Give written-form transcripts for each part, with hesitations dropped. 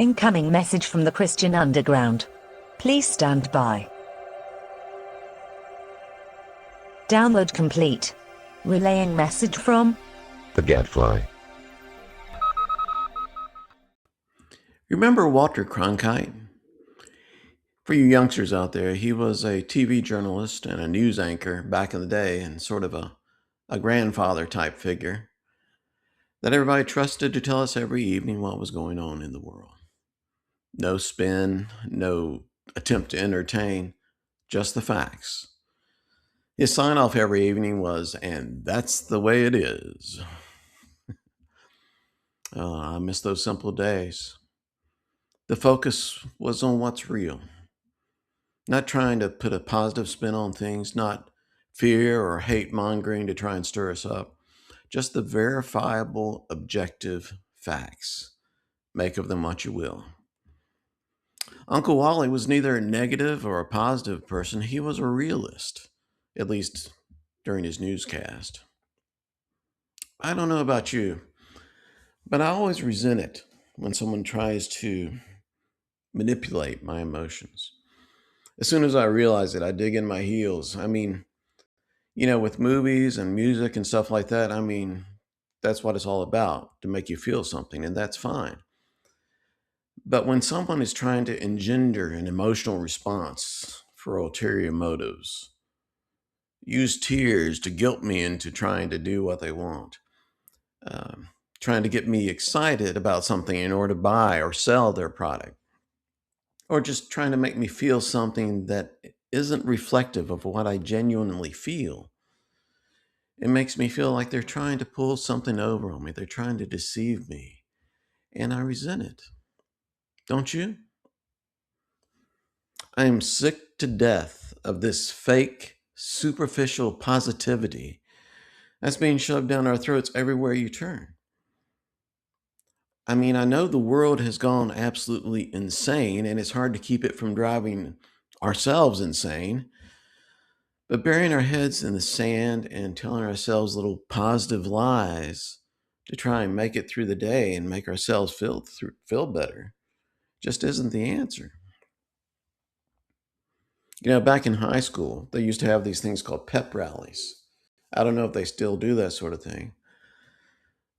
Incoming message from the Christian Underground. Please stand by. Download complete. Relaying message from the Gadfly. Remember Walter Cronkite? For you youngsters out there, he was a TV journalist and a news anchor back in the day, and sort of a grandfather type figure that everybody trusted to tell us every evening what was going on in the world. No spin, no attempt to entertain, just the facts. His sign off every evening was, "And that's the way it is." I miss those simple days. The focus was on what's real. Not trying to put a positive spin on things, not fear or hate mongering to try and stir us up. Just the verifiable, objective facts. Make of them what you will. Uncle Wally was neither a negative or a positive person. He was a realist, at least during his newscast. I don't know about you, but I always resent it when someone tries to manipulate my emotions. As soon as I realize it, I dig in my heels. With movies and music and stuff like that, that's what it's all about, to make you feel something, and that's fine. But when someone is trying to engender an emotional response for ulterior motives, use tears to guilt me into trying to do what they want, trying to get me excited about something in order to buy or sell their product, or just trying to make me feel something that isn't reflective of what I genuinely feel. It makes me feel like they're trying to pull something over on me. They're trying to deceive me. And I resent it. Don't you? I am sick to death of this fake, superficial positivity that's being shoved down our throats everywhere you turn. I know the world has gone absolutely insane, and it's hard to keep it from driving ourselves insane. But burying our heads in the sand and telling ourselves little positive lies to try and make it through the day and make ourselves feel better just isn't the answer. Back in high school, they used to have these things called pep rallies. I don't know if they still do that sort of thing.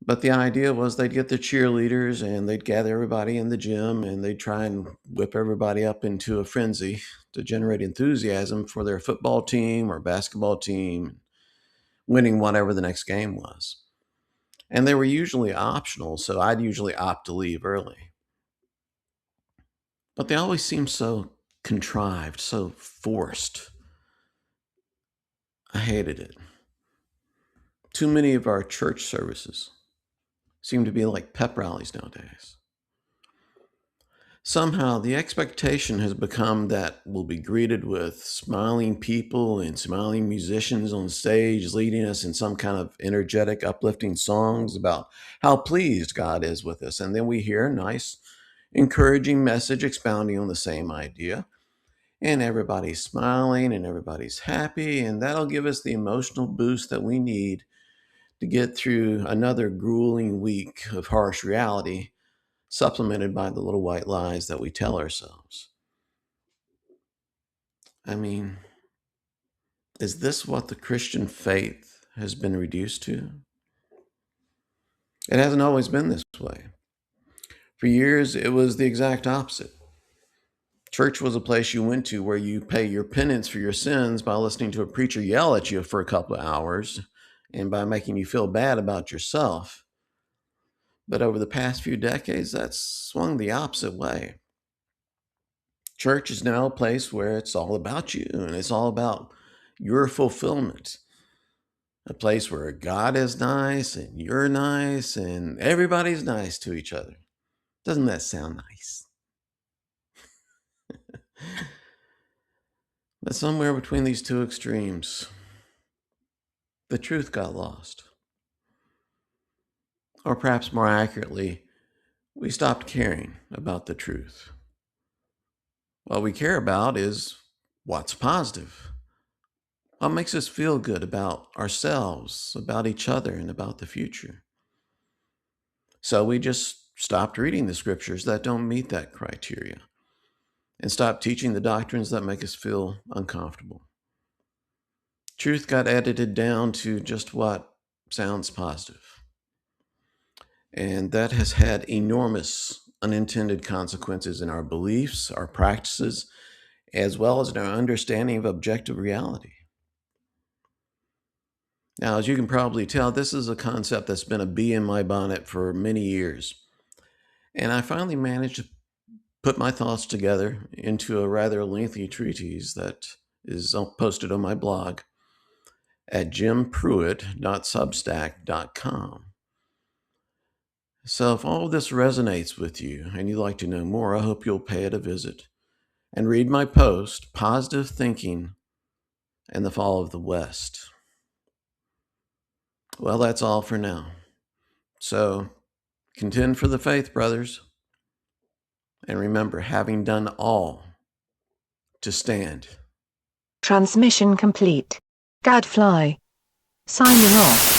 But the idea was they'd get the cheerleaders and they'd gather everybody in the gym and they'd try and whip everybody up into a frenzy to generate enthusiasm for their football team or basketball team, winning whatever the next game was. And they were usually optional, so I'd usually opt to leave early. But they always seemed so contrived, so forced. I hated it. Too many of our church services seem to be like pep rallies nowadays. Somehow the expectation has become that we'll be greeted with smiling people and smiling musicians on stage leading us in some kind of energetic, uplifting songs about how pleased God is with us. And then we hear a nice, encouraging message expounding on the same idea. And everybody's smiling and everybody's happy. And that'll give us the emotional boost that we need to get through another grueling week of harsh reality, supplemented by the little white lies that we tell ourselves. Is this what the Christian faith has been reduced to? It hasn't always been this way. For years, it was the exact opposite. Church was a place you went to where you pay your penance for your sins by listening to a preacher yell at you for a couple of hours and by making you feel bad about yourself. But over the past few decades, that's swung the opposite way. Church is now a place where it's all about you and it's all about your fulfillment. A place where God is nice and you're nice and everybody's nice to each other. Doesn't that sound nice? But somewhere between these two extremes, the truth got lost. Or perhaps more accurately, we stopped caring about the truth. What we care about is what's positive. What makes us feel good about ourselves, about each other, and about the future. So we just stopped reading the scriptures that don't meet that criteria, and stopped teaching the doctrines that make us feel uncomfortable. Truth got edited down to just what sounds positive. And that has had enormous unintended consequences in our beliefs, our practices, as well as in our understanding of objective reality. Now, as you can probably tell, this is a concept that's been a bee in my bonnet for many years. And I finally managed to put my thoughts together into a rather lengthy treatise that is posted on my blog at jimpruitt.substack.com. So if all of this resonates with you and you'd like to know more, I hope you'll pay it a visit and read my post, Positive Thinking and the Fall of the West. Well, that's all for now. So contend for the faith, brothers. And remember, having done all, to stand. Transmission complete. Gadfly. Signing off.